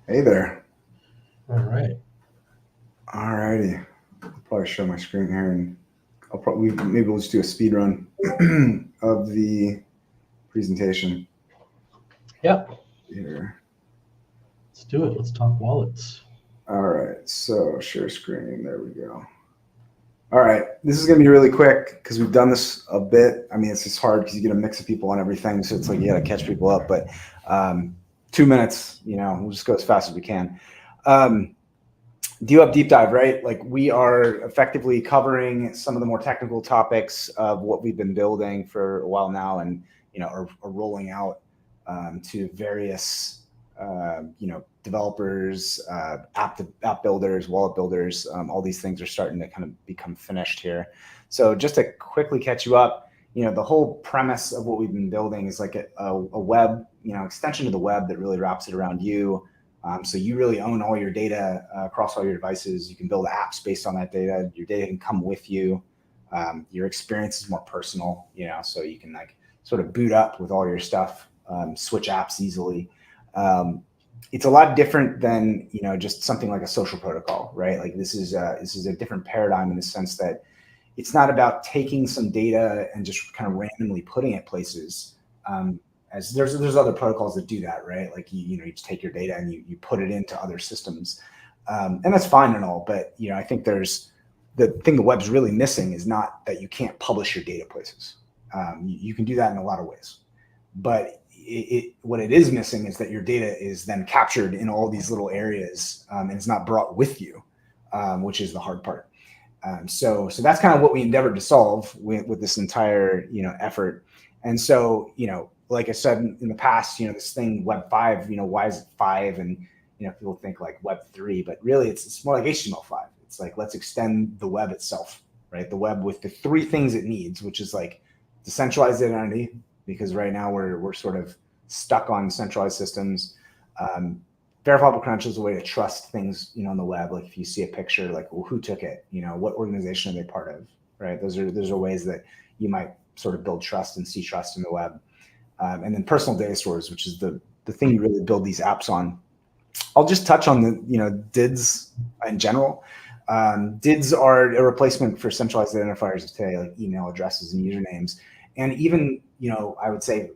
Hey there. All right. All righty. I'll probably share my screen here and I'll probably maybe we'll just do a speed run of the presentation Yeah, here. let's do it. Let's talk wallets. All right. So share screen. There we go. All right. This is going to be really quick because we've done this a bit. I mean, it's just hard because you get a mix of people on everything. So it's like you got to catch people up. But 2 minutes, we'll just go as fast as we can. DWeb deep dive, right? Like we are effectively covering some of the more technical topics of what we've been building for a while now, and are rolling out to various developers, app builders, wallet builders. All these things are starting to kind of become finished here. So just to quickly catch you up, the whole premise of what we've been building is like a web, extension of the web that really wraps it around you. So you really own all your data across all your devices. You can build apps based on that data. Your data can come with you. Your experience is more personal, so you can like sort of boot up with all your stuff, switch apps easily. It's a lot different than just something like a social protocol, right? Like this is a different paradigm in the sense that it's not about taking some data and just kind of randomly putting it places. As there's other protocols that do that, right? Like you just take your data and you put it into other systems, and that's fine and all. But I think there's the thing the web's really missing is not that you can't publish your data places. You can do that in a lot of ways, but what it is missing is that your data is then captured in all these little areas, and it's not brought with you, which is the hard part. So that's kind of what we endeavored to solve with this entire effort. And so like I said in the past, this thing Web 5, why is it 5? And people think like Web 3, but really it's more like HTML5. It's like let's extend the web itself, right? The web with the three things it needs, which is like decentralized identity, because right now we're sort of stuck on centralized systems. Verifiable credentials is a way to trust things, on the web. Like if you see a picture, like, well, who took it? What organization are they part of? Right? Those are ways that you might sort of build trust and see trust in the web. And then personal data stores, which is the thing you really build these apps on. I'll just touch on the DIDs in general. DIDs are a replacement for centralized identifiers today, like email addresses and usernames. And even, I would say,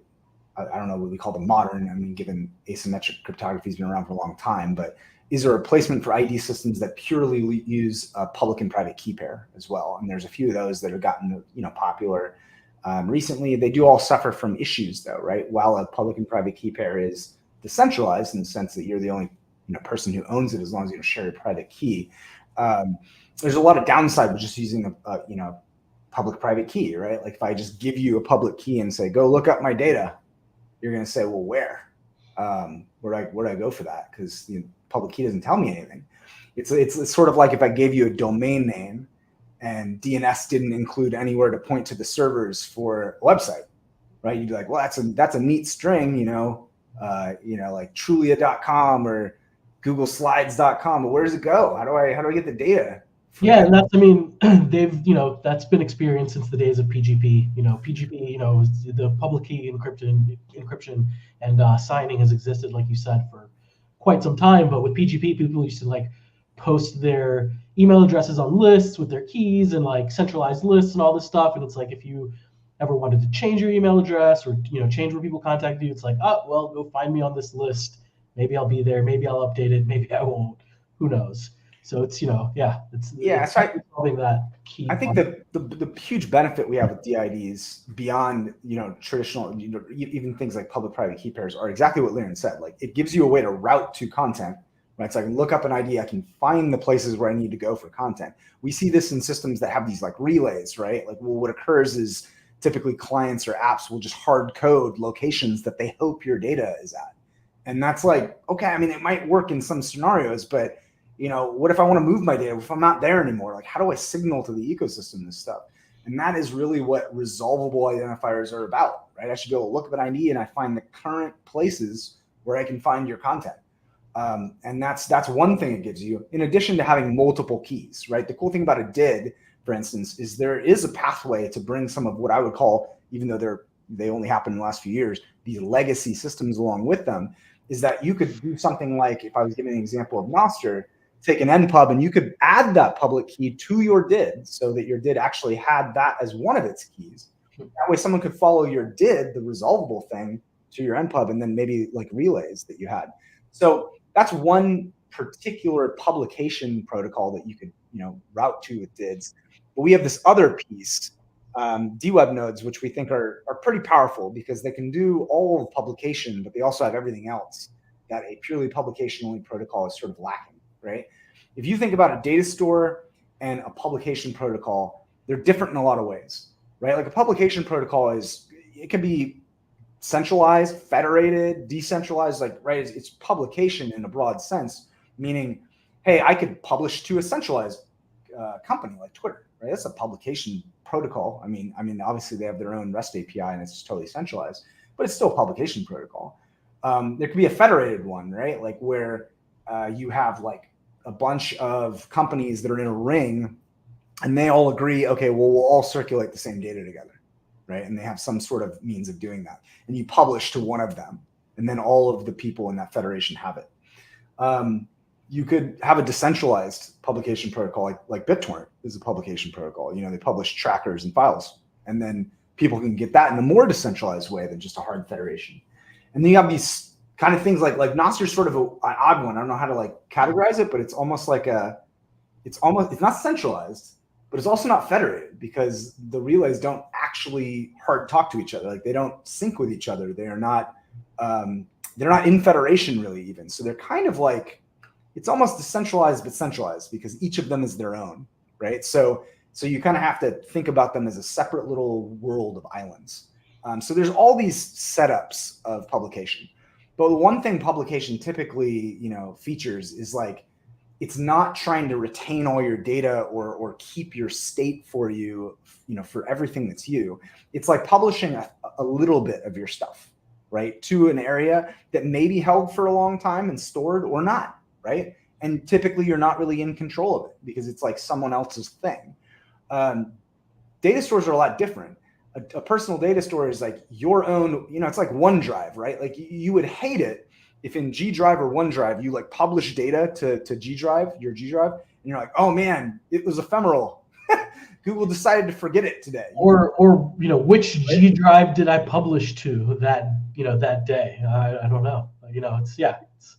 I don't know what we call the modern, I mean, given asymmetric cryptography has been around for a long time, but is a replacement for ID systems that purely use a public and private key pair as well. And there's a few of those that have gotten, popular recently. They do all suffer from issues though, right? While a public and private key pair is decentralized in the sense that you're the only person who owns it as long as you don't share a private key, there's a lot of downside with just using a public-private key, right? Like if I just give you a public key and say, go look up my data, you're going to say, well, where do I go for that? Because the public key doesn't tell me anything. It's sort of like if I gave you a domain name and DNS didn't include anywhere to point to the servers for a website, right? You'd be like, well, that's a neat string, like Trulia.com or GoogleSlides.com, but where does it go? How do I get the data? Yeah, and that's, I mean, that's been experienced since the days of PGP. PGP, the public key encryption and signing has existed, like you said, for quite some time. But with PGP, people used to like post their email addresses on lists with their keys and like centralized lists and all this stuff. And it's like if you ever wanted to change your email address or change where people contact you, it's like, oh well, go find me on this list. Maybe I'll be there. Maybe I'll update it. Maybe I won't. Who knows? So it's it's So solving that key I think problem. the huge benefit we have with DIDs beyond traditional even things like public-private key pairs are exactly what Liren said. Like it gives you a way to route to content, right? So I can look up an ID, I can find the places where I need to go for content. We see this in systems that have these like relays, right? Like well, what occurs is typically clients or apps will just hard code locations that they hope your data is at, and that's like okay. I mean, it might work in some scenarios, but what if I want to move my data? If I'm not there anymore, like how do I signal to the ecosystem this stuff? And that is really what resolvable identifiers are about, right? I should be able to look up an ID and I find the current places where I can find your content. And that's one thing it gives you, in addition to having multiple keys, right? The cool thing about a DID, for instance, is there is a pathway to bring some of what I would call, even though they only happened in the last few years, these legacy systems along with them, is that you could do something like, if I was giving an example of Nostr, take an npub and you could add that public key to your DID so that your DID actually had that as one of its keys. That way someone could follow your DID, the resolvable thing, to your npub, and then maybe like relays that you had. So that's one particular publication protocol that you could, route to with DIDs. But we have this other piece, DWeb nodes, which we think are pretty powerful because they can do all of publication, but they also have everything else that a purely publication-only protocol is sort of lacking, right? If you think about a data store and a publication protocol, they're different in a lot of ways, right? Like a publication protocol it can be centralized, federated, decentralized, like, right? It's publication in a broad sense, meaning, hey, I could publish to a centralized company like Twitter, right? That's a publication protocol. I mean, obviously they have their own REST API and it's totally centralized, but it's still a publication protocol. There could be a federated one, right? Like where you have like a bunch of companies that are in a ring and they all agree, okay, well, we'll all circulate the same data together, right? And they have some sort of means of doing that. And you publish to one of them, and then all of the people in that federation have it. You could have a decentralized publication protocol, like BitTorrent is a publication protocol. They publish trackers and files, and then people can get that in a more decentralized way than just a hard federation. And then you have these kind of things like Nostr is sort of an odd one. I don't know how to like categorize it, but it's almost like it's not centralized, but it's also not federated because the relays don't actually hard talk to each other. Like they don't sync with each other. They're not in federation really even. So they're kind of like, it's almost decentralized but centralized because each of them is their own, right? So you kind of have to think about them as a separate little world of islands. So there's all these setups of publication. But the one thing publication typically, features is like, it's not trying to retain all your data or keep your state for you, for everything that's you. It's like publishing a little bit of your stuff, right, to an area that may be held for a long time and stored or not, right? And typically you're not really in control of it because it's like someone else's thing. Data stores are a lot different. A personal data store is like your own, it's like OneDrive, right? Like you would hate it if in G Drive or OneDrive, you like publish data to G Drive, your G Drive, and you're like, oh man, it was ephemeral. Google decided to forget it today. Or which G Drive did I publish to that day? I don't know.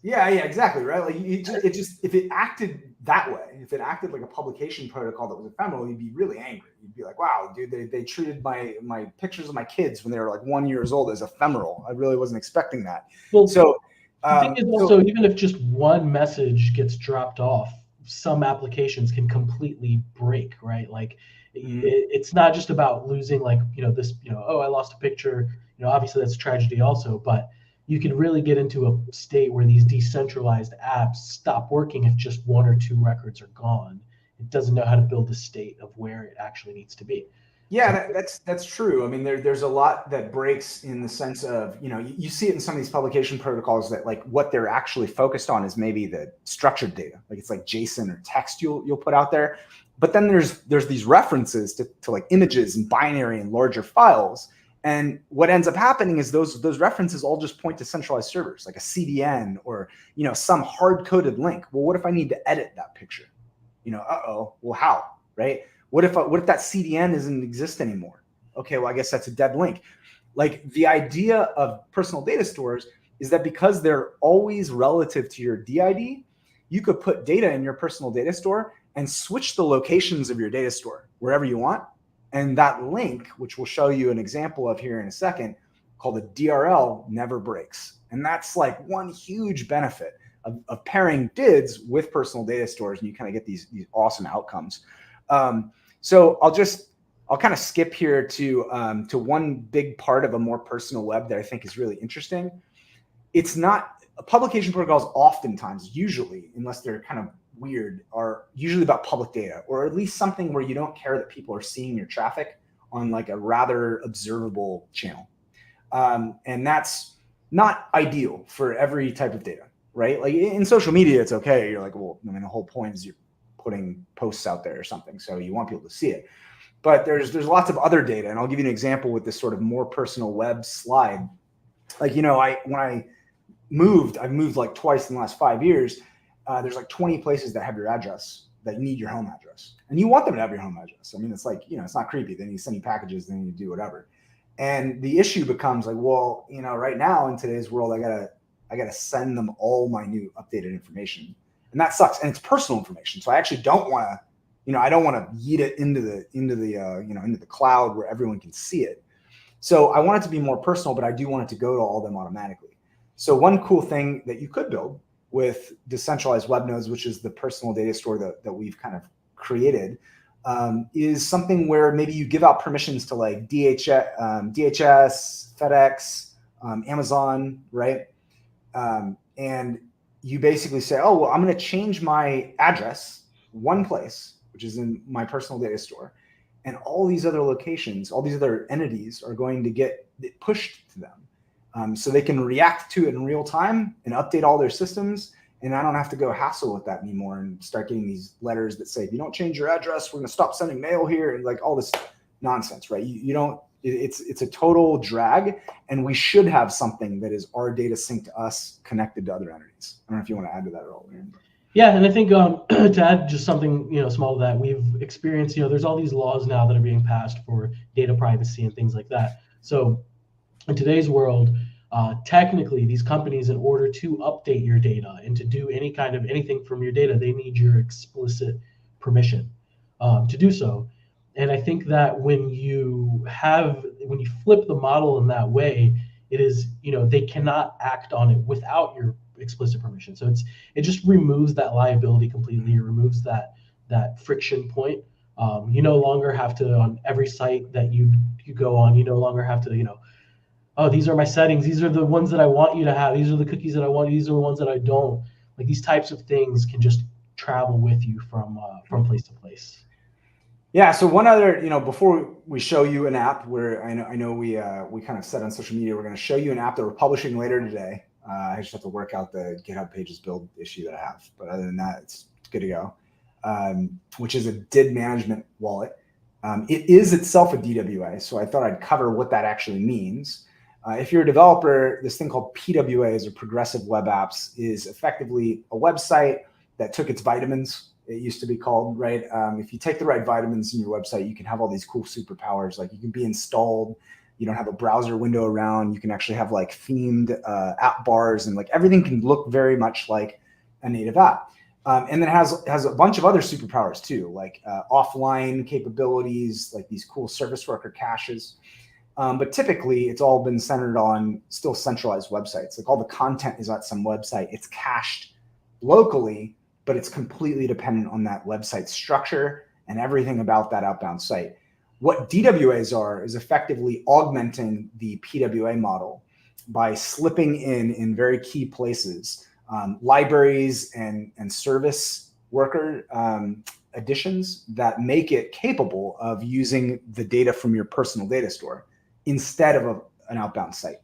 Yeah, exactly, right? Like if it acted that way, if it acted like a publication protocol that was ephemeral, you'd be really angry. You'd be like, wow, dude, they treated my pictures of my kids when they were like 1 year old as ephemeral. I really wasn't expecting that. Well, so the thing is also, even if just one message gets dropped off, some applications can completely break, right? Like it's not just about losing this, oh, I lost a picture. Obviously that's a tragedy also, but you can really get into a state where these decentralized apps stop working if just one or two records are gone. It doesn't know how to build a state of where it actually needs to be. Yeah, that's true. I mean, there's a lot that breaks in the sense of, you see it in some of these publication protocols that like what they're actually focused on is maybe the structured data, like it's like JSON or text you'll put out there. But then there's these references to like images and binary and larger files. And what ends up happening is those references all just point to centralized servers, like a CDN or some hard-coded link. Well, what if I need to edit that picture? Well, how, right? What if that CDN doesn't exist anymore? Okay, well, I guess that's a dead link. Like the idea of personal data stores is that because they're always relative to your DID, you could put data in your personal data store and switch the locations of your data store wherever you want. And that link, which we'll show you an example of here in a second, called a DRL, never breaks. And that's like one huge benefit of pairing DIDs with personal data stores, and you kind of get these awesome outcomes. So I'll kind of skip here to one big part of a more personal web that I think is really interesting. It's not publication protocols oftentimes, usually, unless they're kind of weird, are usually about public data, or at least something where you don't care that people are seeing your traffic on like a rather observable channel. And that's not ideal for every type of data, right? Like in social media, it's okay. You're like, well, I mean, the whole point is you're putting posts out there or something, so you want people to see it. But there's lots of other data, and I'll give you an example with this sort of more personal web slide. Like, when I I've moved like twice in the last 5 years. There's like 20 places that have your address that need your home address, and you want them to have your home address. I mean, it's like, it's not creepy. Then you send you packages, then you do whatever. And the issue becomes like, well, right now in today's world, I gotta send them all my new updated information, and that sucks. And it's personal information, so I actually don't want to, I don't want to yeet it into the cloud where everyone can see it. So I want it to be more personal, but I do want it to go to all of them automatically. So one cool thing that you could build with decentralized web nodes, which is the personal data store that we've kind of created, is something where maybe you give out permissions to like DHS, FedEx, Amazon, right? And you basically say, oh, well, I'm going to change my address one place, which is in my personal data store, and all these other locations, all these other entities are going to get pushed to them. So they can react to it in real time and update all their systems. And I don't have to go hassle with that anymore and start getting these letters that say, if you don't change your address, we're going to stop sending mail here, and like all this nonsense, right? You don't, it's a total drag, and we should have something that is our data synced to us, connected to other entities. I don't know if you want to add to that at all, Aaron. Yeah, and I think to add just something small to that, we've experienced there's all these laws now that are being passed for data privacy and things like that. So in today's world, technically, these companies, in order to update your data and to do anything from your data, they need your explicit permission to do so. And I think that when you flip the model in that way, it is, they cannot act on it without your explicit permission. So it just removes that liability completely. It removes that friction point. You no longer have to, on every site that you go on, you no longer have to, oh, these are my settings. These are the ones that I want you to have. These are the cookies that I want. These are the ones that I don't. Like, these types of things can just travel with you from place to place. Yeah. So one other, before we show you an app, where I know we kind of said on social media, we're going to show you an app that we're publishing later today. I just have to work out the GitHub Pages build issue that I have, but other than that, it's good to go. Which is a DID management wallet. It is itself a DWA, so I thought I'd cover what that actually means. If you're a developer, this thing called PWAs, or progressive web apps, is effectively a website that took its vitamins. It used to be called, right? If you take the right vitamins in your website, you can have all these cool superpowers. Like, you can be installed. You don't have a browser window around. You can actually have like themed app bars, and like everything can look very much like a native app. And then it has a bunch of other superpowers too, like offline capabilities, like these cool service worker caches. But typically, it's all been centered on still centralized websites. Like, all the content is at some website. It's cached locally, but it's completely dependent on that website structure and everything about that outbound site. What DWAs are is effectively augmenting the PWA model by slipping in very key places, libraries and service worker additions that make it capable of using the data from your personal data store instead of an outbound site,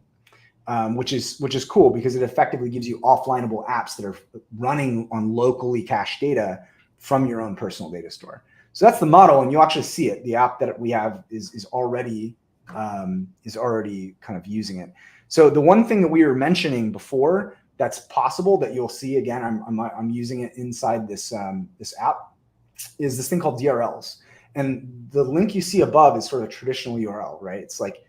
which is cool, because it effectively gives you offlineable apps that are running on locally cached data from your own personal data store. So that's the model, and you actually see it. The app that we have is already kind of using it. So the one thing that we were mentioning before that's possible that you'll see again, I'm using it inside this app, is this thing called DRLs. And the link you see above is sort of a traditional URL, right? It's like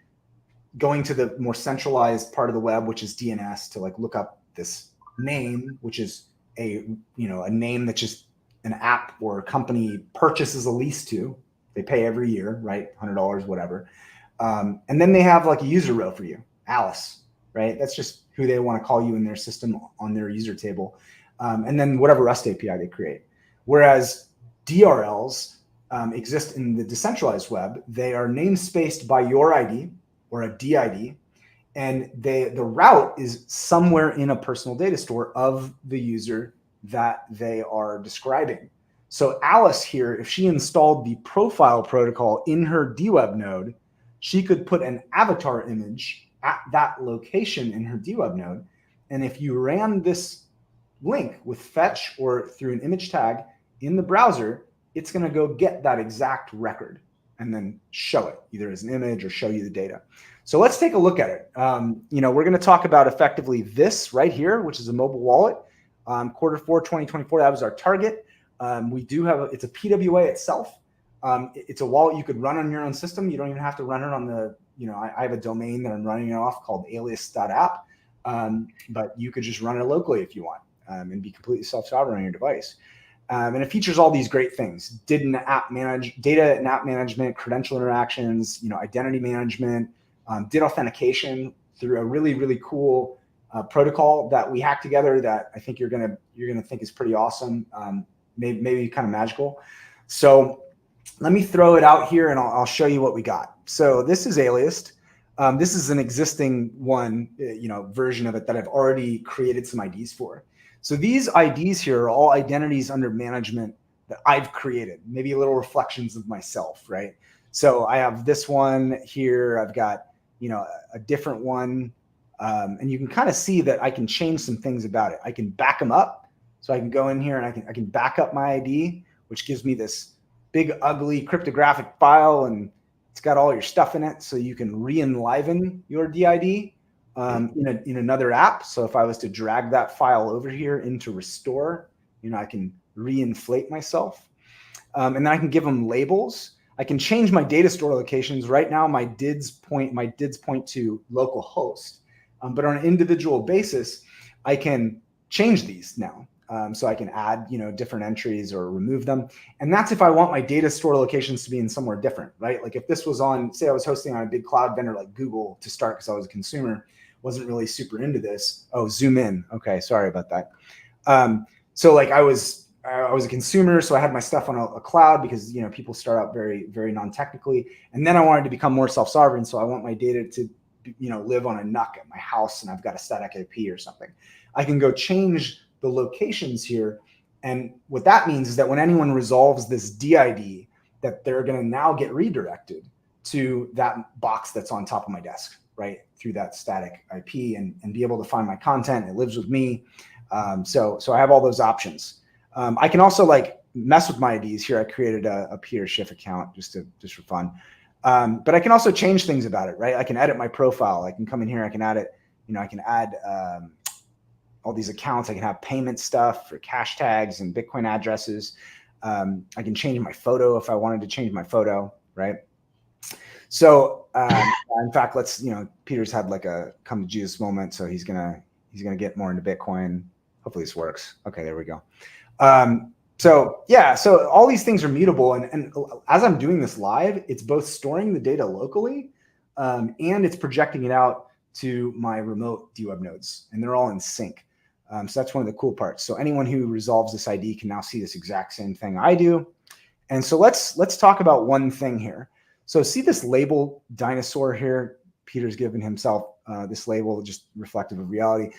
going to the more centralized part of the web, which is DNS, to like look up this name, which is a name that just an app or a company purchases a lease to. They pay every year, right? $100, whatever. And then they have like a user row for you, Alice, right? That's just who they want to call you in their system on their user table. And then whatever REST API they create. Whereas DRLs exist in the decentralized web. They are namespaced by your ID or a DID, and the route is somewhere in a personal data store of the user that they are describing. So Alice here, if she installed the profile protocol in her DWeb node, she could put an avatar image at that location in her DWeb node. And if you ran this link with fetch or through an image tag in the browser, it's going to go get that exact record and then show it either as an image or show you the data. So let's take a look at it. We're going to talk about effectively this right here, which is a mobile wallet. Q4 2024, that was our target. We do have it's a PWA itself. It's a wallet you could run on your own system. You don't even have to run it on the, I have a domain that I'm running it off called alias.app, but you could just run it locally if you want, and be completely self-sovereign on your device. And it features all these great things: data and app management, credential interactions, identity management, did authentication through a really, really cool protocol that we hacked together that I think you're gonna think is pretty awesome, maybe kind of magical. So let me throw it out here and I'll show you what we got. So this is Aliased. This is an existing one, version of it that I've already created some IDs for. So these IDs here are all identities under management that I've created, maybe little reflections of myself, right? So I have this one here. I've got, a different one. And you can kind of see that I can change some things about it. I can back them up. So I can go in here and I can back up my ID, which gives me this big, ugly cryptographic file, and it's got all your stuff in it. So you can re-enliven your DID in another app. So if I was to drag that file over here into restore, I can re-inflate myself. And then I can give them labels. I can change my data store locations. Right now, my DIDs point to local host. But on an individual basis, I can change these now. So I can add, different entries or remove them. And that's if I want my data store locations to be in somewhere different, right? Like if this was on, say I was hosting on a big cloud vendor like Google to start because I was a consumer, wasn't really super into this. Oh, zoom in. Okay, sorry about that. So like I was a consumer, so I had my stuff on a cloud because, people start out very, very non-technically. And then I wanted to become more self-sovereign. So I want my data to, live on a NUC at my house, and I've got a static IP or something. I can go change the locations here. And what that means is that when anyone resolves this DID, that they're going to now get redirected to that box that's on top of my desk, right? Through that static IP and be able to find my content. It lives with me. So I have all those options. I can also mess with my IDs here. I created a Peter Schiff account just for fun. But I can also change things about it, right? I can edit my profile. I can come in here. I can add it. I can add all these accounts. I can have payment stuff for cash tags and Bitcoin addresses. I can change my photo if I wanted to change my photo, right? So in fact, Peter's had a come to Jesus moment, so he's gonna get more into Bitcoin. Hopefully this works. Okay, there we go. So all these things are mutable, and as I'm doing this live, it's both storing the data locally, and it's projecting it out to my remote DWeb nodes, and they're all in sync. So that's one of the cool parts. So anyone who resolves this ID can now see this exact same thing I do. And so let's talk about one thing here. So see this label dinosaur here? Peter's given himself this label, just reflective of reality.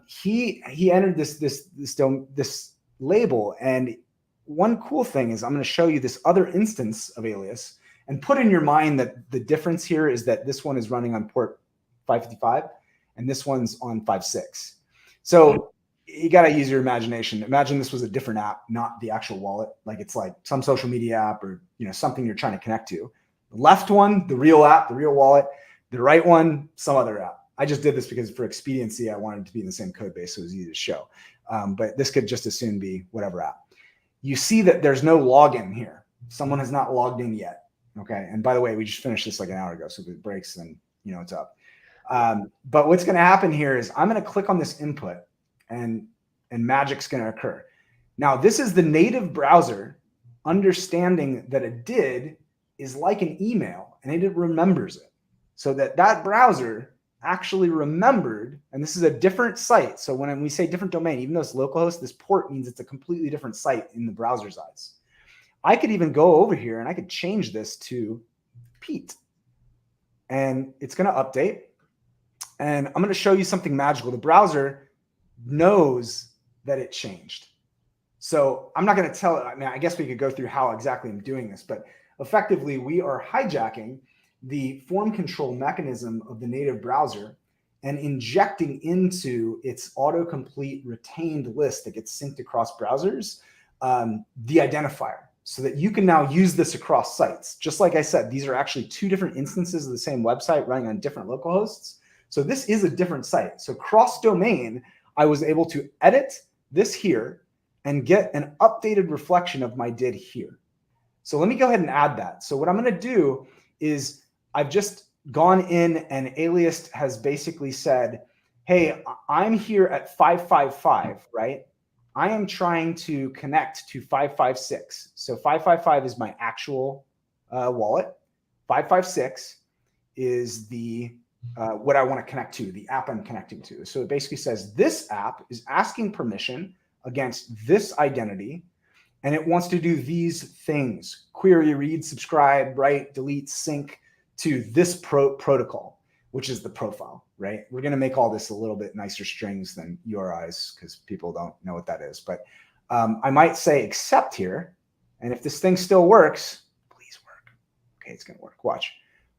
He entered this label, and one cool thing is I'm going to show you this other instance of Alias, and put in your mind that the difference here is that this one is running on port 555 and this one's on 5.6. So you got to use your imagination. Imagine this was a different app, not the actual wallet. It's like some social media app or something you're trying to connect to. The left one, the real app, the real wallet. The right one, some other app. I just did this because for expediency, I wanted it to be in the same code base so it was easy to show. But this could just as soon be whatever app. You see that there's no login here. Someone has not logged in yet. Okay. And by the way, we just finished this an hour ago. So if it breaks, then it's up. But what's going to happen here is I'm going to click on this input and magic's going to occur. Now, this is the native browser understanding that a DID is like an email and it remembers it. So that browser actually remembered, and this is a different site. So when we say different domain, even though it's localhost, this port means it's a completely different site in the browser's eyes. I could even go over here and I could change this to Pete, and it's going to update. And I'm going to show you something magical. The browser knows that it changed. So I'm not going to tell it. I mean, I guess we could go through how exactly I'm doing this, but effectively we are hijacking the form control mechanism of the native browser and injecting into its autocomplete retained list that gets synced across browsers, the identifier. so that you can now use this across sites. Just like I said, these are actually two different instances of the same website running on different local hosts. So this is a different site. So cross-domain, I was able to edit this here and get an updated reflection of my did here. So let me go ahead and add that. So what I'm going to do is I've just gone in and Aliased has basically said, hey, I'm here at 555, right? I am trying to connect to 556. So 555 is my actual wallet. 556 is the what I want to connect to, the app I'm connecting to. So it basically says this app is asking permission against this identity, and it wants to do these things: query, read, subscribe, write, delete, sync to this protocol, which is the profile, right? We're going to make all this a little bit nicer strings than URIs because people don't know what that is. But I might say accept here. And if this thing still works, please work. Okay, it's going to work. Watch.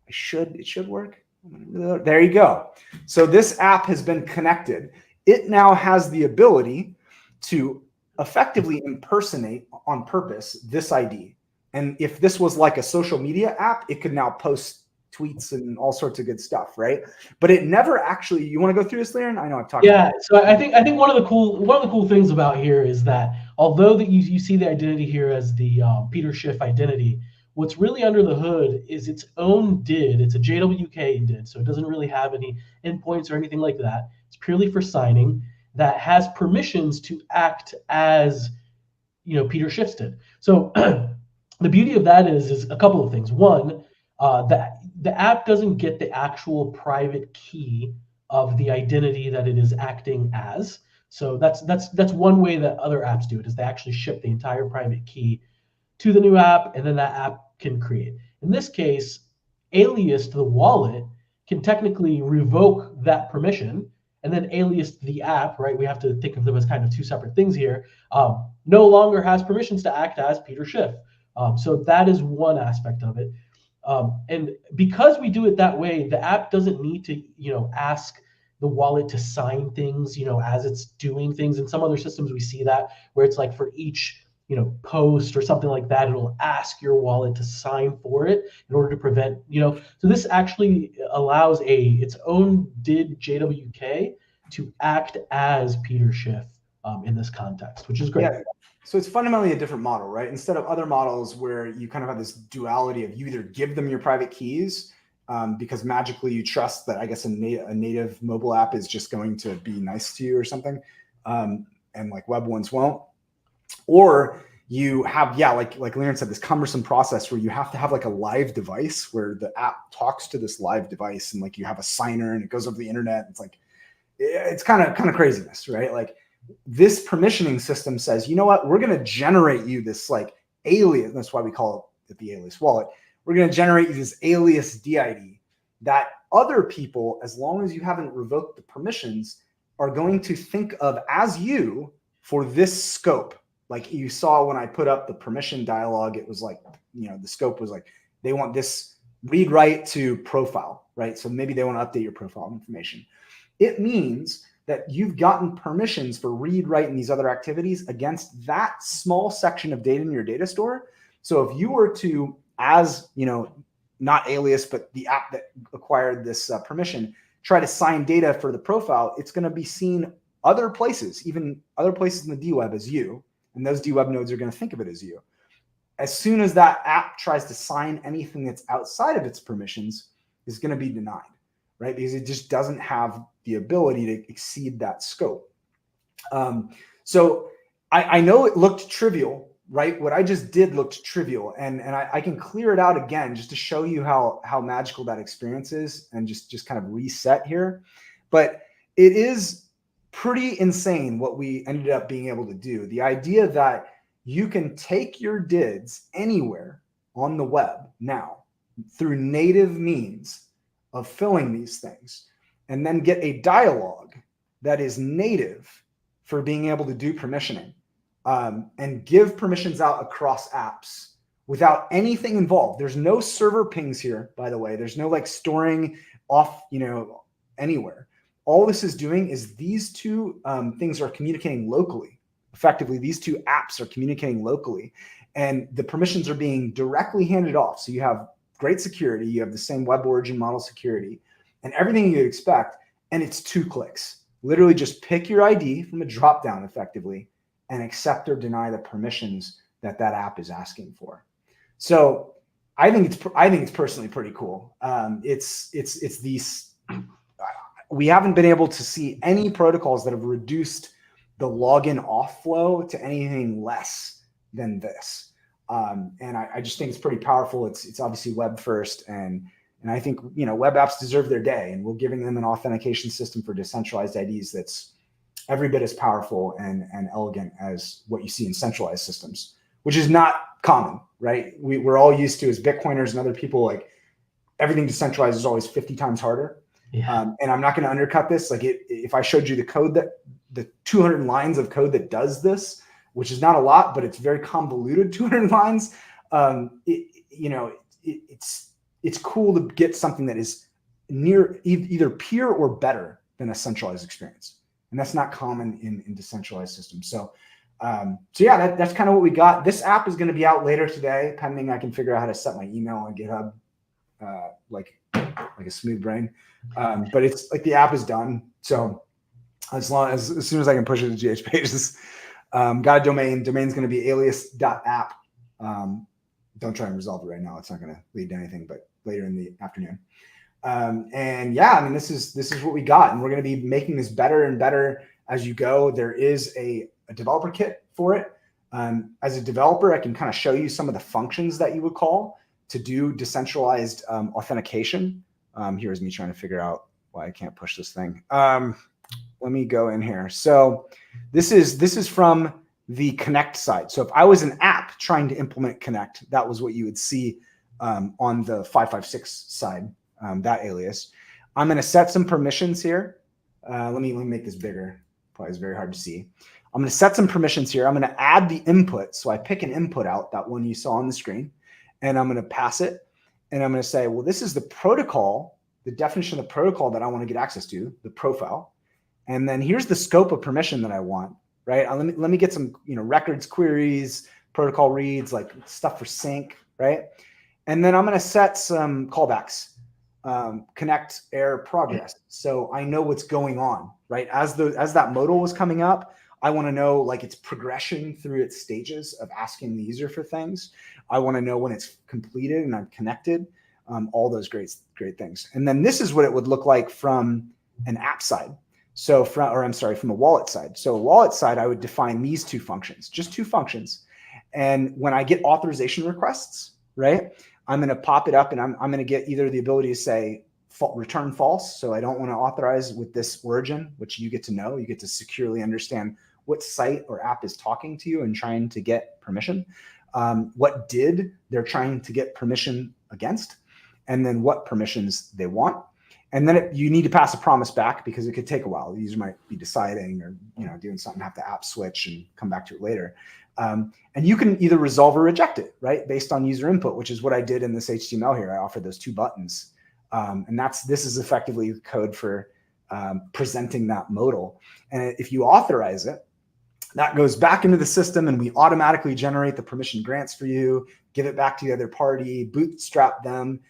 It should work. There you go. So this app has been connected. It now has the ability to effectively impersonate on purpose this ID. And if this was like a social media app, it could now post tweets and all sorts of good stuff, right? But it never actually. You want to go through this, Liren? I know I've talked. Yeah, so I think one of the cool things about here is that although that you see the identity here as the Peter Schiff identity, what's really under the hood is its own DID. It's a JWK DID, so it doesn't really have any endpoints or anything like that. It's purely for signing that has permissions to act as, Peter Schiff's did. So the beauty of that is a couple of things. One, that the app doesn't get the actual private key of the identity that it is acting as. So that's one way that other apps do it, is they actually ship the entire private key to the new app, and then that app can create. In this case, Aliased, the wallet, can technically revoke that permission, and then Aliased, the app, right? We have to think of them as kind of two separate things here. No longer has permissions to act as Peter Schiff. So that is one aspect of it. And because we do it that way, the app doesn't need to, ask the wallet to sign things, as it's doing things. In some other systems, we see that where it's like for each, post or something like that, it'll ask your wallet to sign for it in order to prevent, so this actually allows its own DID JWK to act as Peter Schiff in this context, which is great. Yeah. So it's fundamentally a different model, right? Instead of other models where you kind of have this duality of you either give them your private keys because magically you trust that, I guess, a native mobile app is just going to be nice to you or something, and like web ones won't. Or you have, like Liren said, this cumbersome process where you have to have like a live device where the app talks to this live device, and like you have a signer and it goes over the internet. It's like, it's kind of craziness, right? Like, this permissioning system says, you know what, we're going to generate you this like alias. That's why we call it the alias wallet. We're going to generate you this alias DID that other people, as long as you haven't revoked the permissions, are going to think of as you for this scope. Like you saw when I put up the permission dialog, it was like, the scope was like, they want this read write to profile, right? So maybe they want to update your profile information. It means that you've gotten permissions for read, write, and these other activities against that small section of data in your data store. So if you were to, as not Alias, but the app that acquired this permission, try to sign data for the profile, it's going to be seen other places, even other places in the DWeb as you, and those DWeb nodes are going to think of it as you. As soon as that app tries to sign anything that's outside of its permissions, is going to be denied, right? Because it just doesn't have the ability to exceed that scope. So I know it looked trivial, right? What I just did looked trivial, and I can clear it out again just to show you how magical that experience is, and just kind of reset here. But it is pretty insane what we ended up being able to do. The idea that you can take your DIDs anywhere on the web now through native means of filling these things, and then get a dialogue that is native for being able to do permissioning, and give permissions out across apps without anything involved. There's no server pings here, by the way. There's no like storing off, anywhere. All this is doing is these two things are communicating locally. Effectively, these two apps are communicating locally. and the permissions are being directly handed off. So you have great security, you have the same web origin model security, and everything you'd expect, and it's 2 clicks. Literally just pick your ID from a dropdown effectively and accept or deny the permissions that app is asking for. So I think it's personally pretty cool. It's these, we haven't been able to see any protocols that have reduced the login off flow to anything less than this. And I just think it's pretty powerful. It's obviously web first, and I think, you know, web apps deserve their day, and we're giving them an authentication system for decentralized IDs that's every bit as powerful and elegant as what you see in centralized systems, which is not common, right? We're all used to, as Bitcoiners and other people, like, everything decentralized is always 50 times harder. Yeah. And I'm not going to undercut this. Like, if I showed you the code, that the 200 lines of code that does this, which is not a lot, but it's very convoluted 200 lines, it's cool to get something that is near either peer or better than a centralized experience. And that's not common in decentralized systems. So yeah, that's kind of what we got. This app is going to be out later today, pending I can figure out how to set my email on GitHub, like a smooth brain. But it's like, the app is done. So as soon as I can push it to GH pages, got a domain. Domain's going to be alias.app. Don't try and resolve it right now. It's not going to lead to anything, but later in the afternoon. And yeah, I mean, this is what we got, and we're going to be making this better and better as you go. There is a developer kit for it. As a developer, I can kind of show you some of the functions that you would call to do decentralized authentication. Here's me trying to figure out why I can't push this thing. Let me go in here. So this is from the Connect side. So if I was an app trying to implement Connect, that was what you would see on the 556 side, that alias. I'm going to set some permissions here. Let me make this bigger. Probably is very hard to see. I'm going to set some permissions here. I'm going to add the input. So I pick an input out, that one you saw on the screen, and I'm going to pass it. And I'm going to say, well, this is the protocol, the definition of the protocol that I want to get access to, the profile. And then here's the scope of permission that I want, right? Let me get some, records, queries, protocol reads, like stuff for sync, right? And then I'm going to set some callbacks, connect, error, progress. So I know what's going on, right? As that modal was coming up, I want to know, like, its progression through its stages of asking the user for things. I want to know when it's completed and I'm connected, all those great things. And then this is what it would look like from an app side. So from a wallet side. So a wallet side, I would define these 2 functions, just 2 functions. And when I get authorization requests, right, I'm going to pop it up, and I'm going to get either the ability to say return false. So I don't want to authorize with this origin, which you get to know. You get to securely understand what site or app is talking to you and trying to get permission, what DID they're trying to get permission against, and then what permissions they want. And then you need to pass a promise back, because it could take a while. The user might be deciding or doing something, have to app switch and come back to it later. And you can either resolve or reject it, right, based on user input, which is what I did in this HTML here. I offered those 2 buttons. And this is effectively the code for presenting that modal. And if you authorize it, that goes back into the system, and we automatically generate the permission grants for you, give it back to the other party, bootstrap them.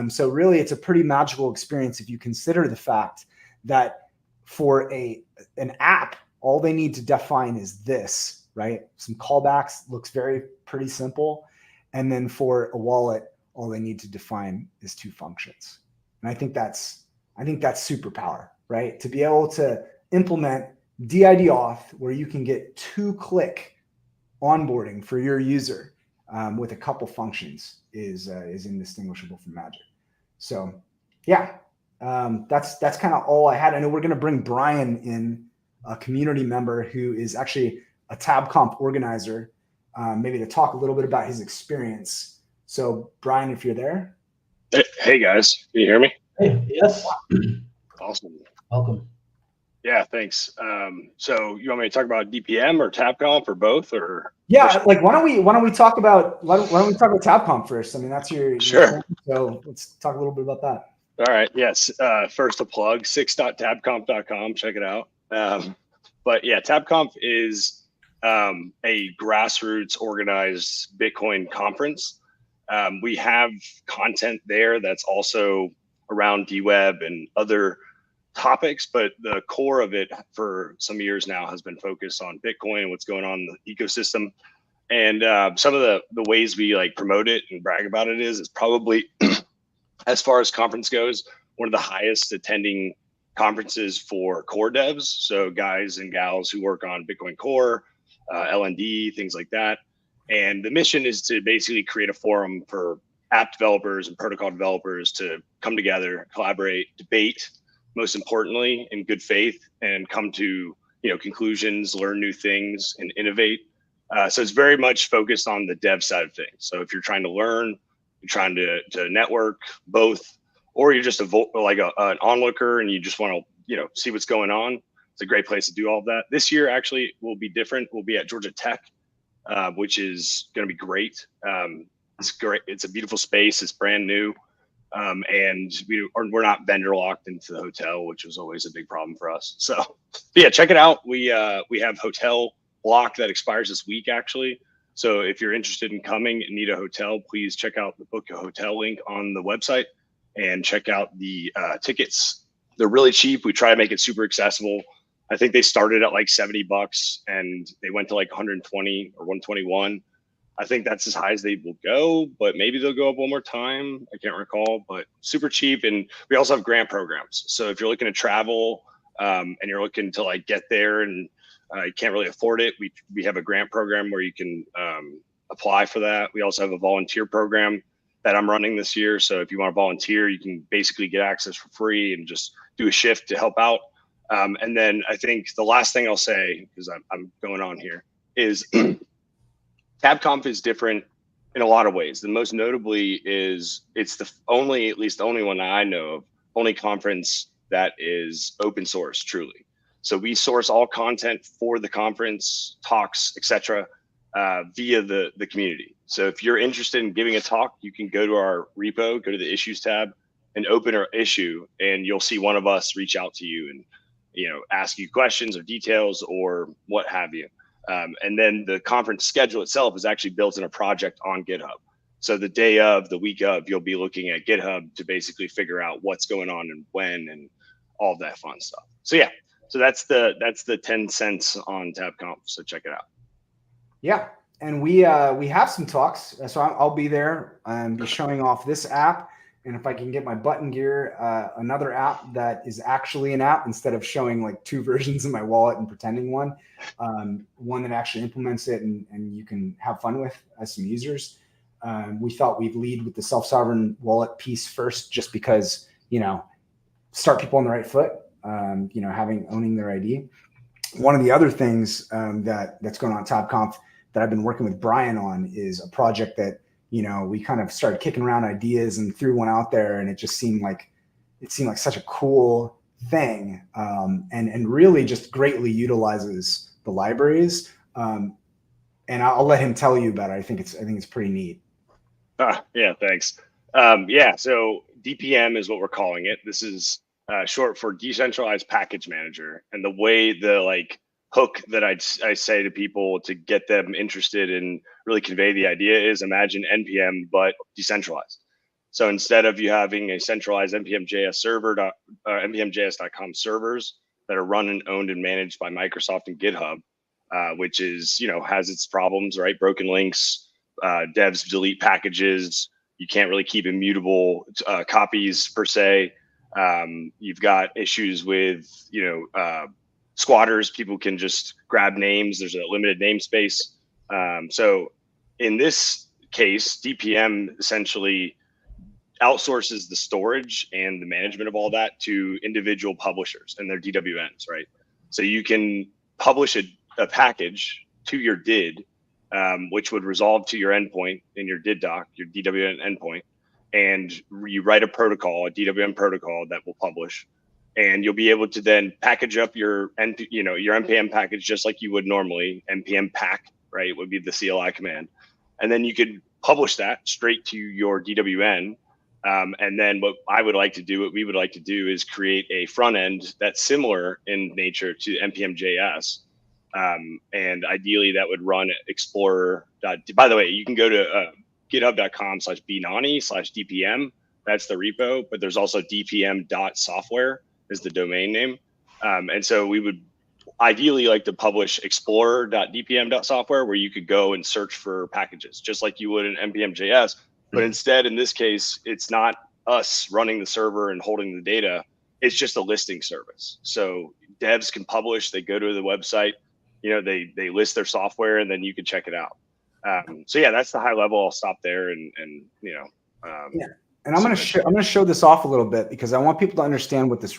So really, it's a pretty magical experience if you consider the fact that for an app, all they need to define is this, right? Some callbacks, looks pretty simple. And then for a wallet, all they need to define is 2 functions. And I think that's superpower, right? To be able to implement DID auth where you can get 2-click onboarding for your user with a couple functions is indistinguishable from magic. So yeah, that's kind of all I had. I know we're going to bring Brian in, a community member who is actually a TabConf organizer, maybe to talk a little bit about his experience. So Brian, if you're there. Hey guys, can you hear me? Hey, yes. Awesome. Welcome. Yeah, thanks. So you want me to talk about DPM or TabConf or both, or? Yeah, like why don't we talk about TabConf first? I mean, that's your Sure. Thing, so let's talk a little bit about that. All right. Yes. First, a plug: 6.tabconf.com. Check it out. But yeah, TabConf is a grassroots organized Bitcoin conference. We have content there that's also around DWeb and other topics, but the core of it for some years now has been focused on Bitcoin and what's going on in the ecosystem. And some of the ways we like promote it and brag about it is probably, as far as conference goes, one of the highest attending conferences for core devs. So guys and gals who work on Bitcoin Core, LND, things like that. And the mission is to basically create a forum for app developers and protocol developers to come together, collaborate, debate, most importantly, in good faith, and come to conclusions, learn new things, and innovate. So it's very much focused on the dev side of things. So if you're trying to learn, you're trying to network, both, or you're just an onlooker and you just want to see what's going on, it's a great place to do all of that. This year actually will be different. We'll be at Georgia Tech, which is going to be great. It's great. It's a beautiful space. It's brand new. And we're not vendor locked into the hotel, which was always a big problem for us. So yeah, check it out. We have hotel block that expires this week, actually. So if you're interested in coming and need a hotel, please check out the book a hotel link on the website and check out the tickets. They're really cheap. We try to make it super accessible. I think they started at like $70 and they went to like 120 or 121. I think that's as high as they will go, but maybe they'll go up one more time. I can't recall, but super cheap. And we also have grant programs. So if you're looking to travel and you're looking to like get there and you can't really afford it, we have a grant program where you can apply for that. We also have a volunteer program that I'm running this year. So if you want to volunteer, you can basically get access for free and just do a shift to help out. And then I think the last thing I'll say, because I'm going on here, is TabConf is different in a lot of ways. The most notably is it's the only one that I know of, only conference that is open source, truly. So we source all content for the conference, talks, etc., via the community. So if you're interested in giving a talk, you can go to our repo, go to the issues tab, and open our issue, and you'll see one of us reach out to you and ask you questions or details or what have you. And then the conference schedule itself is actually built in a project on GitHub. So the day of, the week of, you'll be looking at GitHub to basically figure out what's going on and when and all that fun stuff. So yeah, so that's the 10 cents on TabConf. So check it out. Yeah, and we have some talks. So I'll be there and be showing off this app. And if I can get my button gear, another app that is actually an app instead of showing like two versions of my wallet and pretending one that actually implements it and you can have fun with as some users. We thought we'd lead with the self-sovereign wallet piece first, just because, start people on the right foot, owning their ID. One of the other things that's going on at TabConf that I've been working with Brian on is a project that, we kind of started kicking around ideas and threw one out there, and it just seemed like such a cool thing, and really just greatly utilizes the libraries. And I'll let him tell you about it. I think it's pretty neat. Yeah, thanks. So DPM is what we're calling it. This is short for decentralized package manager. And the way the hook that I say to people to get them interested and really convey the idea is, imagine NPM but decentralized. So instead of you having a centralized npm.js server, npmjs.com servers that are run and owned and managed by Microsoft and GitHub, which is has its problems, right? Broken links, devs delete packages. You can't really keep immutable copies per se. You've got issues with squatters. People can just grab names. There's a limited namespace. So in this case, DPM essentially outsources the storage and the management of all that to individual publishers and their DWNs, right? So you can publish a package to your DID, which would resolve to your endpoint in your DID doc, your DWN endpoint, and you write a protocol, a DWN protocol that will publish. And you'll be able to then package up your npm package just like you would normally. Npm pack, right, would be the CLI command, and then you could publish that straight to your DWN. And then what we would like to do, is create a front end that's similar in nature to npm.js, And ideally that would run Explorer. By the way, you can go to github.com/bnani/dpm. That's the repo, but there's also dpm.software is the domain name. And so we would ideally like to publish explorer.dpm.software, where you could go and search for packages just like you would in npm.js. But instead, in this case, it's not us running the server and holding the data. It's just a listing service. So devs can publish, they go to the website, they list their software, and then you can check it out. So yeah, that's the high level. I'll stop there and yeah. And I'm going to show this off a little bit because I want people to understand what this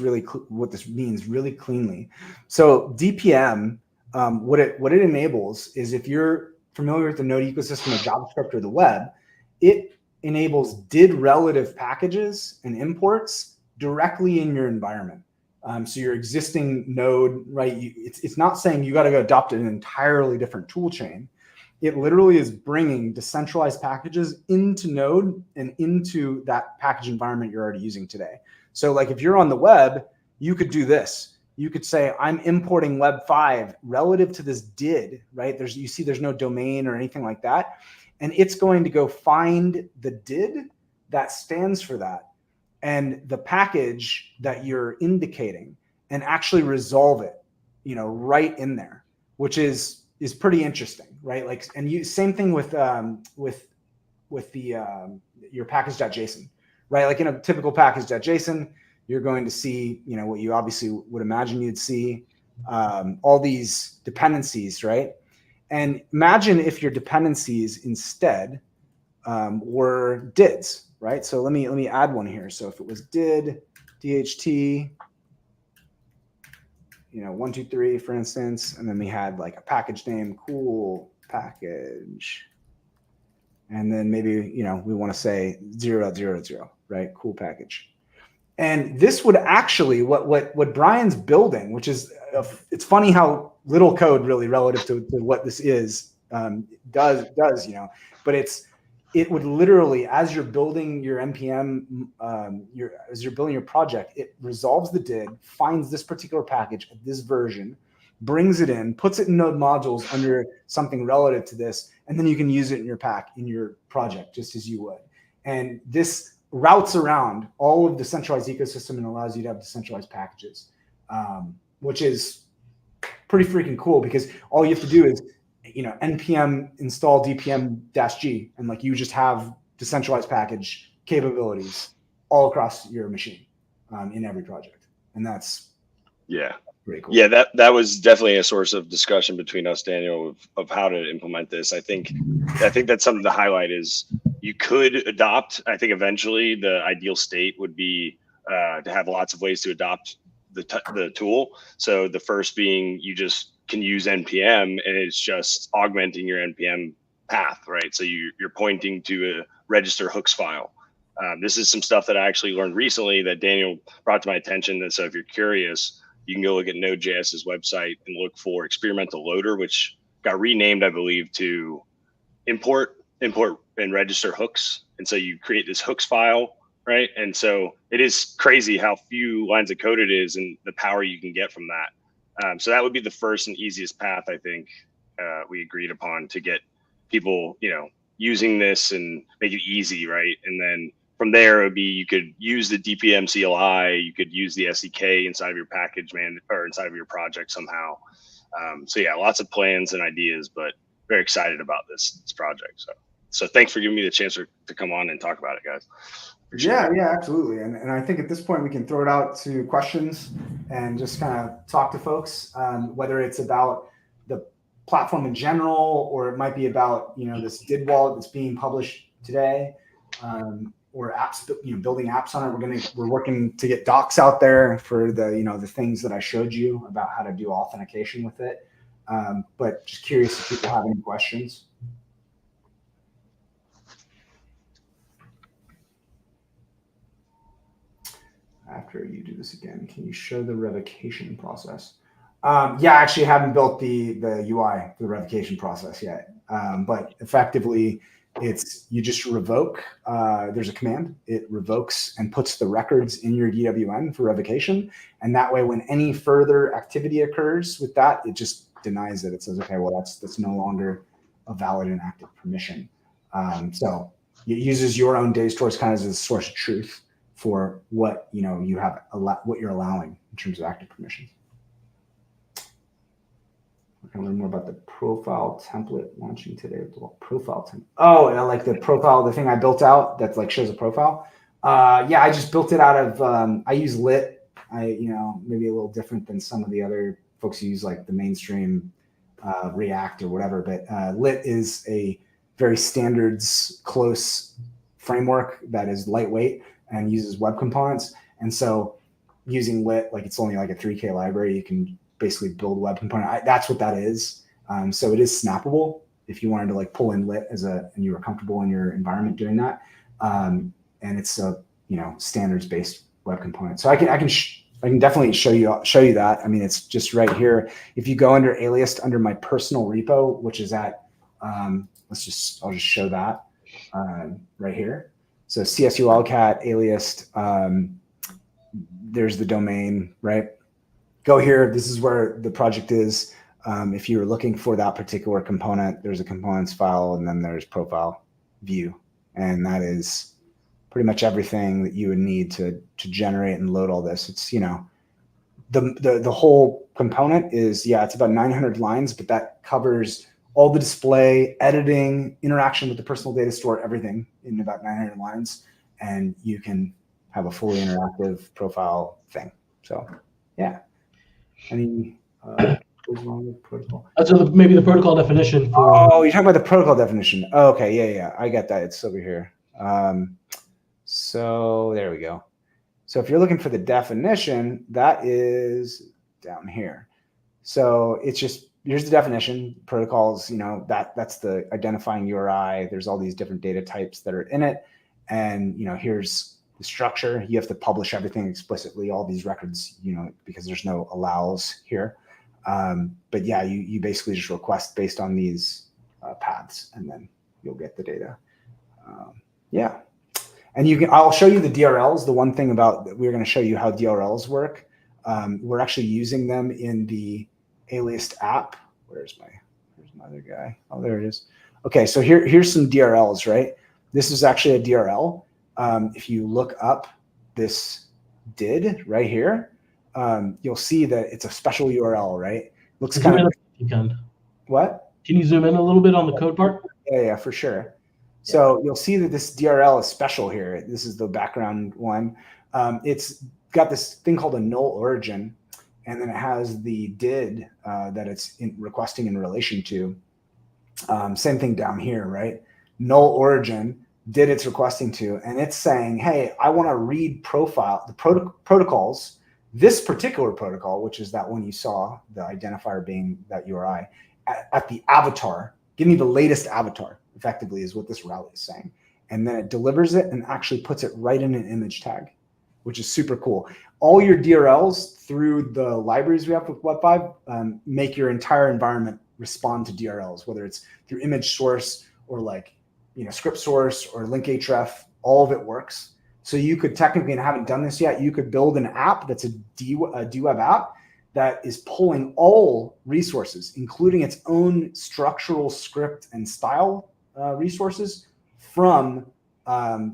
means really cleanly. So DPM, what it enables is, if you're familiar with the Node ecosystem of JavaScript or the web, it enables did relative packages and imports directly in your environment. So your existing node, right? It's not saying you got to go adopt an entirely different tool chain. It literally is bringing decentralized packages into Node and into that package environment you're already using today. So like if you're on the web, you could do this. You could say, I'm importing Web 5 relative to this did, right? You see there's no domain or anything like that. And it's going to go find the did that stands for that and the package that you're indicating and actually resolve it, right in there, which is pretty interesting, right? Like, and same thing with the your package.json, right? Like in a typical package.json, you're going to see, what you obviously would imagine you'd see, all these dependencies, right? And imagine if your dependencies instead were dids, right? So let me add one here. So if it was did DHT, 1, 2, 3, for instance, and then we had like a package name, cool package, and then maybe we want to say 0.0.0, right? Cool package. And this would actually what Brian's building, which is it's funny how little code really relative to what this is does, but it would literally, as you're building your npm, as you're building your project, it resolves the did, finds this particular package at this version, brings it in, puts it in node modules under something relative to this, and then you can use it in your project just as you would. And this routes around all of the centralized ecosystem and allows you to have decentralized packages, which is pretty freaking cool because all you have to do is npm install dpm-g, and like you just have decentralized package capabilities all across your machine in every project. And that's pretty cool. Yeah, that was definitely a source of discussion between us, Daniel, of how to implement this. I think that's something to highlight is you could adopt. I think eventually the ideal state would be to have lots of ways to adopt the tool. So the first being you just can use npm and it's just augmenting your npm path, right? So you're pointing to a register hooks file. This is some stuff that I actually learned recently that Daniel brought to my attention. And so if you're curious, you can go look at Node.js's website and look for experimental loader, which got renamed, I believe, to import and register hooks. And so you create this hooks file, right? And so it is crazy how few lines of code it is and the power you can get from that. So that would be the first and easiest path, I think, we agreed upon to get people, using this and make it easy, right? And then from there, it would be you could use the DPM CLI, you could use the SDK inside of your package or inside of your project somehow. So yeah, lots of plans and ideas, but very excited about this project. So thanks for giving me the chance to come on and talk about it, guys. Yeah, absolutely. And I think at this point we can throw it out to questions and just kind of talk to folks, whether it's about the platform in general, or it might be about, this did wallet that's being published today, or apps, building apps on it. We're working to get docs out there for the things that I showed you about how to do authentication with it. But just curious if people have any questions. After you do this again, can you show the revocation process? I actually haven't built the UI for the revocation process yet. But effectively, you just revoke. There's a command. It revokes and puts the records in your DWN for revocation. And that way, when any further activity occurs with that, it just denies it. It says, okay, well, that's no longer a valid and active permission. So it uses your own data store kind of as a source of truth for what you have what you're allowing in terms of active permissions. We're going to learn more about the profile template launching today. Profile template. Oh, and I like the profile, the thing I built out that like shows a profile. Yeah, I just built it out of. I use Lit. Maybe a little different than some of the other folks who use like the mainstream React or whatever. But Lit is a very standards close framework that is lightweight and uses web components. And so using Lit, like it's only like a 3K library, you can basically build a web component. That's what that is. So it is snappable if you wanted to like pull in Lit and you were comfortable in your environment doing that. And it's a standards based web component. So I can definitely show you that. I mean, it's just right here. If you go under aliased under my personal repo, which is at I'll just show that right here. So CSU Wildcat aliased. There's the domain, right? Go here. This is where the project is. If you're looking for that particular component, there's a components file, and then there's profile view, and that is pretty much everything that you would need to generate and load all this. It's the whole component is it's about 900 lines, but that covers all the display, editing, interaction with the personal data store, everything in about 900 lines, and you can have a fully interactive profile thing. So yeah. Any what's wrong with protocol? So maybe the protocol definition for. Oh, you're talking about the protocol definition. Oh, okay, yeah, I get that. It's over here. So there we go. So if you're looking for the definition, that is down here. So it's just here's the definition. Protocols, that's the identifying URI. There's all these different data types that are in it, and here's the structure. You have to publish everything explicitly, all these records, because there's no allows here. But yeah, you basically just request based on these paths, and then you'll get the data. Yeah. And I'll show you the DRLs. The one thing about we're going to show you how DRLs work. We're actually using them in the Aliased app. Where's my other guy? Oh, there it is. Okay, so here's some DRLs, right? This is actually a DRL. If you look up this did right here, you'll see that it's a special URL, right? Looks kind of. You can. What? Can you zoom in a little bit on the code part? Yeah, for sure. So you'll see that this DRL is special here. This is the background one. It's got this thing called a null origin, and then it has the did that it's requesting in relation to. Same thing down here, right? Null origin, did it's requesting to, and it's saying, hey, I want to read the protocols, this particular protocol, which is that one you saw, the identifier being that URI, at the avatar. Give me the latest avatar, effectively, is what this route is saying. And then it delivers it and actually puts it right in an image tag, which is super cool. All your DRLs through the libraries we have with Web5 make your entire environment respond to DRLs, whether it's through image source or like, script source or link href, all of it works. So you could technically, and I haven't done this yet, you could build an app that's a DWeb app that is pulling all resources, including its own structural script and style resources from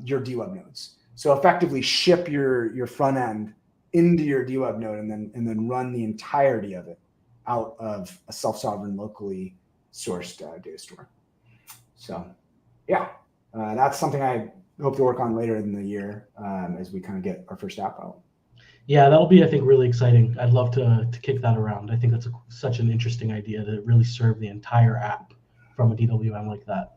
your DWeb nodes. So effectively ship your front end into your DWeb node and then run the entirety of it out of a self-sovereign locally sourced data store. So yeah, that's something I hope to work on later in the year as we kind of get our first app out. Yeah, that'll be, I think, really exciting. I'd love to kick that around. I think that's such an interesting idea to really serve the entire app from a DWM like that.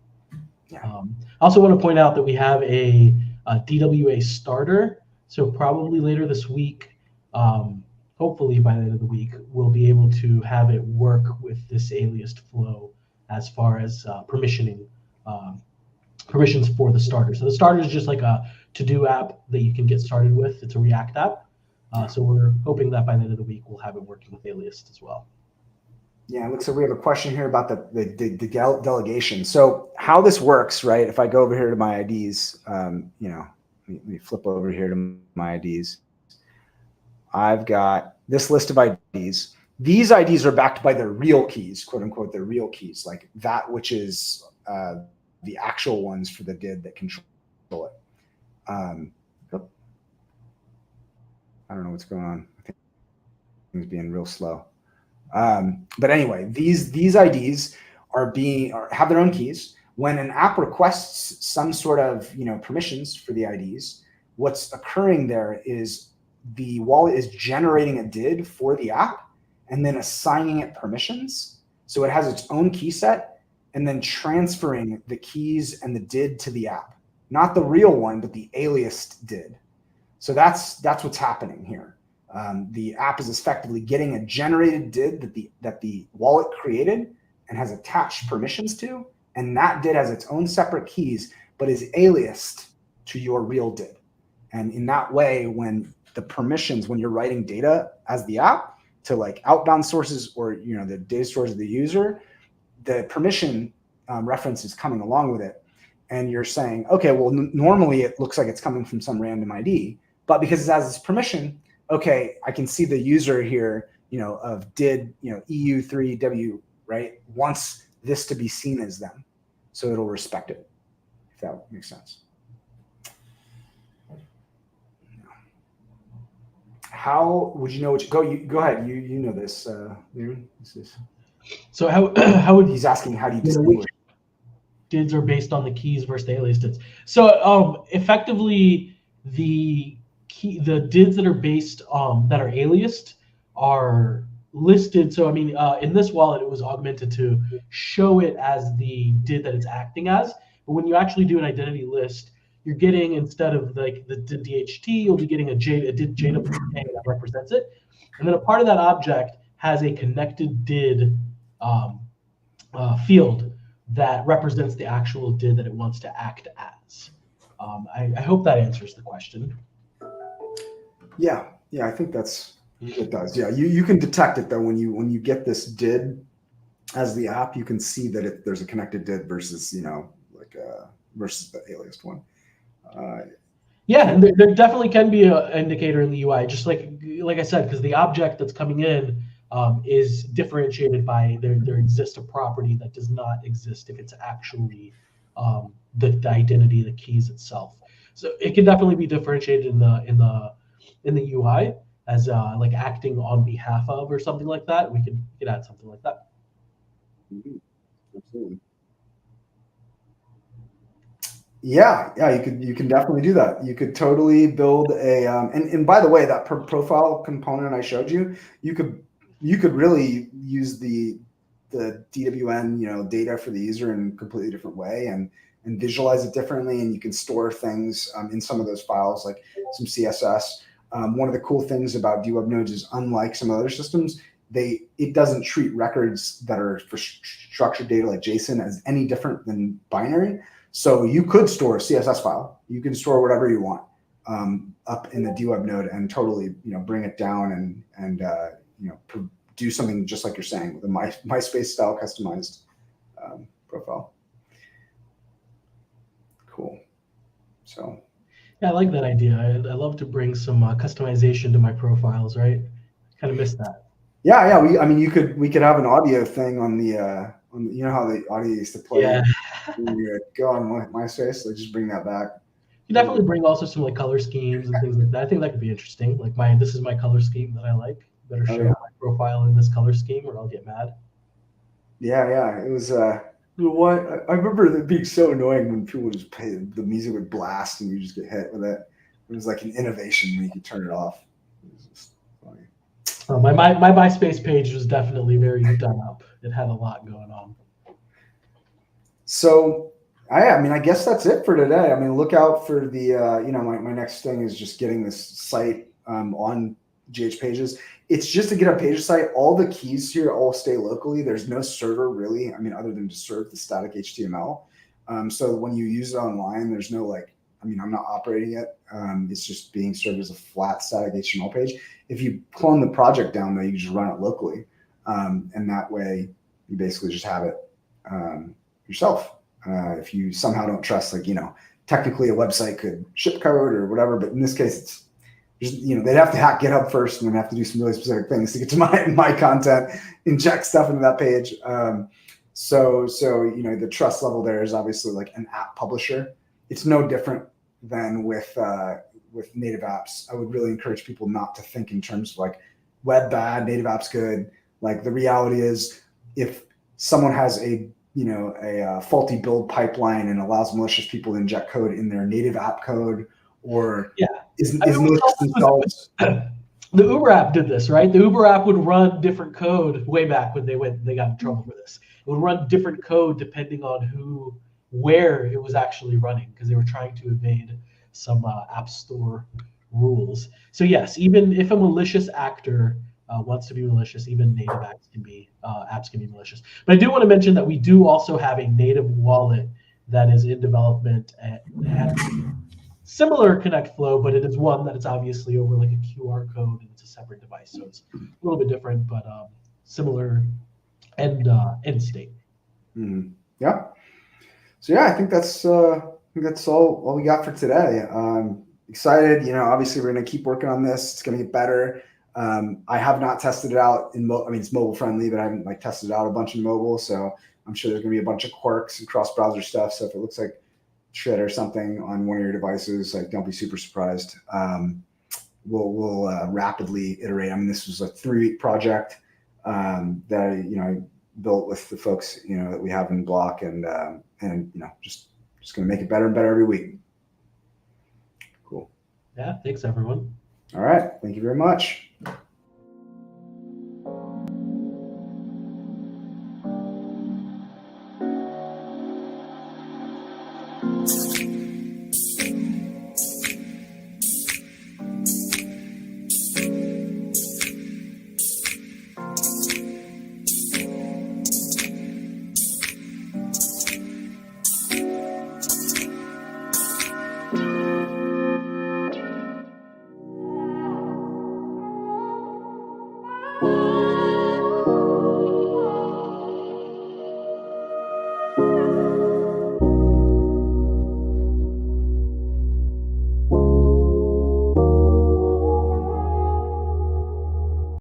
Yeah. I also want to point out that we have a DWA starter. So probably later this week, hopefully by the end of the week, we'll be able to have it work with this aliased flow as far as permissioning, permissions for the starter. So the starter is just like a to-do app that you can get started with. It's a React app. So we're hoping that by the end of the week, we'll have it working with Aliased as well. Yeah, it looks like we have a question here about the delegation. So how this works, right? If I go over here to my IDs, let me flip over here to my IDs. I've got this list of IDs. These IDs are backed by their real keys, quote unquote, their real keys, like that which is the actual ones for the DID that control it. I don't know what's going on. I think things being real slow. But anyway, these IDs have their own keys. When an app requests some sort of permissions for the IDs, what's occurring there is the wallet is generating a DID for the app and then assigning it permissions. So it has its own key set and then transferring the keys and the DID to the app, not the real one, but the aliased DID. So that's what's happening here. The app is effectively getting a generated DID that the wallet created and has attached permissions to, and that DID has its own separate keys, but is aliased to your real DID. And in that way, when the permissions, when you're writing data as the app to like outbound sources or the data stores of the user, the permission reference is coming along with it. And you're saying, okay, well, normally it looks like it's coming from some random ID, but because it has this permission, okay, I can see the user here, of DID, EU3W, right, wants this to be seen as them. So it'll respect it, if that makes sense. How would you know which, go ahead, you know this, this is. So how would he's asking, how do you distinguish? DIDs are based on the keys versus the alias DIDs. So effectively, the DIDs that are based that are aliased are listed. So I mean, in this wallet, it was augmented to show it as the DID that it's acting as. But when you actually do an identity list, you're getting, instead of like the DHT, you'll be getting a DID JWK that represents it, and then a part of that object has a connected DID field that represents the actual DID that it wants to act as. I hope that answers the question. Yeah, I think it does. Yeah, you can detect it though when you get this DID as the app, you can see that there's a connected DID versus versus the aliased one. Yeah, and there definitely can be an indicator in the UI, just like I said, because the object that's coming in is differentiated by there exists a property that does not exist if it's actually the identity, the keys itself. So it can definitely be differentiated in the UI as like acting on behalf of or something like that. We could add something like that. Mm-hmm. Absolutely. Yeah, you can definitely do that. You could totally build a and by the way, that profile component I showed you, you could really use the DWN data for the user in a completely different way and visualize it differently, and you can store things in some of those files like some CSS. One of the cool things about DWeb nodes is, unlike some other systems, it doesn't treat records that are for structured data like JSON as any different than binary. So you could store a CSS file. You can store whatever you want up in the DWeb node and totally bring it down and do something just like you're saying with a MySpace style customized profile. Cool. So. Yeah, I like that idea. I love to bring some customization to my profiles. Right, kind of miss that. Yeah. We could have an audio thing on the how the audio used to play. Yeah. When you go on MySpace, so just bring that back. You definitely bring also some like color schemes and things like that. I think that could be interesting. Like this is my color scheme that I like. Better show my profile in this color scheme or I'll get mad. Yeah. It was I remember it being so annoying when people would just play, the music would blast and you just get hit with it. It was like an innovation when you could turn it off. It was just funny. My MySpace page was definitely very done up. It had a lot going on. So, I guess that's it for today. Look out for the, my next thing is just getting this site on GH Pages. It's just to get a page site. All the keys here all stay locally. There's no server really, other than to serve the static HTML. So when you use it online, there's no I'm not operating it. It's just being served as a flat static HTML page. If you clone the project down, though, you can just run it locally. And that way you basically just have it yourself. If you somehow don't trust, technically a website could ship code or whatever, but in this case, they'd have to hack GitHub first and then have to do some really specific things to get to my content, inject stuff into that page. So the trust level there is obviously like an app publisher. It's no different than with native apps. I would really encourage people not to think in terms of like web bad, native apps good. Like the reality is, if someone has a faulty build pipeline and allows malicious people to inject code in their native app code, or is malicious themselves. The Uber app did this, right? The Uber app would run different code way back when they got in trouble for this. It would run different code depending on where it was actually running, because they were trying to evade some app store rules. So yes, even if a malicious actor wants to be malicious, even native apps can be malicious. But I do want to mention that we do also have a native wallet that is in development and has similar connect flow, but it is one that is obviously over like a QR code and it's a separate device. So it's a little bit different, but similar end state. Mm-hmm. Yeah. So yeah, I think that's all we got for today. Excited, obviously we're going to keep working on this. It's going to get better. I have not tested it out it's mobile friendly, but I haven't like tested it out a bunch in mobile. So I'm sure there's going to be a bunch of quirks and cross browser stuff. So if it looks like shit or something on one of your devices, like don't be super surprised. We'll rapidly iterate. I mean, this was a 3-week project that I built with the folks that we have in Block, and just going to make it better and better every week. Cool. Yeah. Thanks, everyone. All right. Thank you very much. Bye.